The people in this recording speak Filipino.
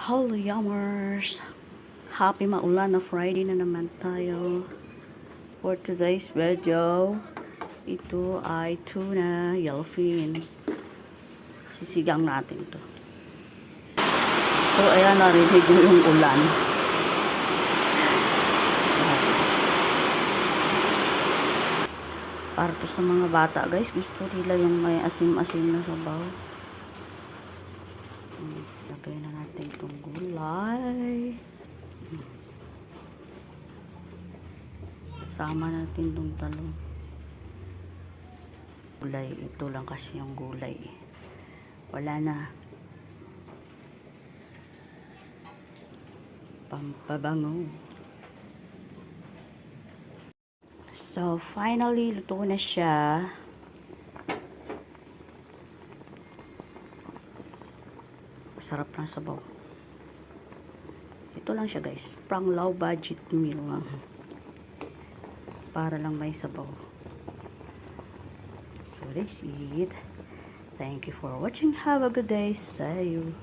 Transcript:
Hello Yummers! Happy maulan na Friday na naman tayo. For today's video, ito ay tuna yellowfin. Sisigang natin to. So ayan, narinig mo yung ulan. Para to sa mga bata guys, gusto nila yung may asim-asim na sabaw. Lagay na natin itong gulay. Sama natin itong talong. Gulay, ito lang kasi yung gulay. Wala na. Pampabango. So, finally, luto na siya. Sarap ng sabaw. Ito lang siya guys. Pang low budget meal lang. Para lang may sabaw. So, that's it. Thank you for watching. Have a good day. See you.